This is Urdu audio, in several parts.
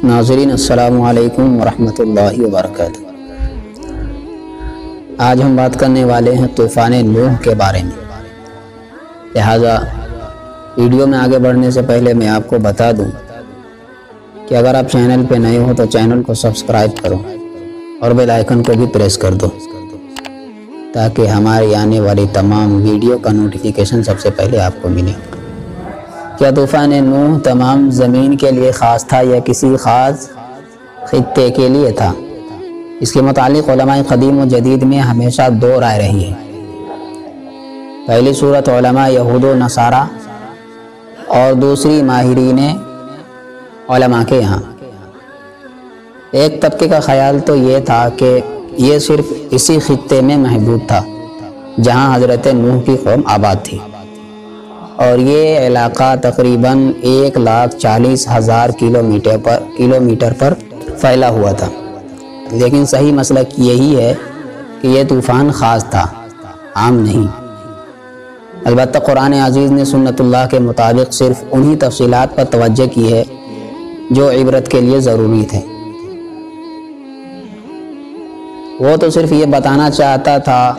ناظرین السلام علیکم ورحمۃ اللہ وبرکاتہ۔ آج ہم بات کرنے والے ہیں طوفان نوح کے بارے میں۔ لہٰذا ویڈیو میں آگے بڑھنے سے پہلے میں آپ کو بتا دوں کہ اگر آپ چینل پہ نئے ہو تو چینل کو سبسکرائب کرو اور بیل آئیکن کو بھی پریس کر دو تاکہ ہماری آنے والی تمام ویڈیو کا نوٹیفیکیشن سب سے پہلے آپ کو ملے۔ کیا طوفان نوح تمام زمین کے لیے خاص تھا یا کسی خاص خطے کے لیے تھا؟ اس کے متعلق علماء قدیم و جدید میں ہمیشہ دو رائے رہی ہے۔ پہلی صورت علماء یہود و نصارہ اور دوسری ماہرین علماء کے یہاں۔ ایک طبقے کا خیال تو یہ تھا کہ یہ صرف اسی خطے میں محدود تھا جہاں حضرت نوح کی قوم آباد تھی، اور یہ علاقہ تقریباً 1,40,000 کلومیٹر پر پھیلا ہوا تھا۔ لیکن صحیح مسلک یہی ہے کہ یہ طوفان خاص تھا، عام نہیں۔ البتہ قرآن عزیز نے سنت اللہ کے مطابق صرف انہی تفصیلات پر توجہ کی ہے جو عبرت کے لیے ضروری تھے۔ وہ تو صرف یہ بتانا چاہتا تھا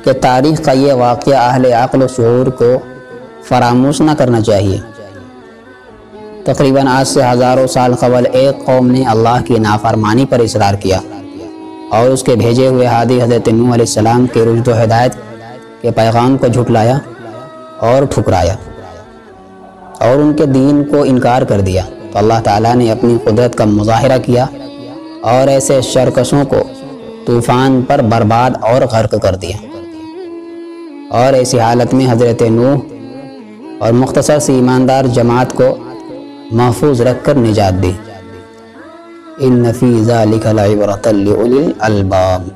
کہ تاریخ کا یہ واقعہ اہل عقل و شعور کو فراموش نہ کرنا چاہیے۔ تقریباً آج سے ہزاروں سال قبل ایک قوم نے اللہ کی نافرمانی پر اصرار کیا اور اس کے بھیجے ہوئے ہادی حضرت نوح علیہ السلام کے رشد و ہدایت کے پیغام کو جھٹلایا اور ٹھکرایا اور ان کے دین کو انکار کر دیا، تو اللہ تعالیٰ نے اپنی قدرت کا مظاہرہ کیا اور ایسے شرکشوں کو طوفان پر برباد اور غرق کر دیا، اور ایسی حالت میں حضرت نوح اور مختصر سی ایماندار جماعت کو محفوظ رکھ کر نجات دی۔ ان فی ذلک لعبرۃ لأولی الالباب۔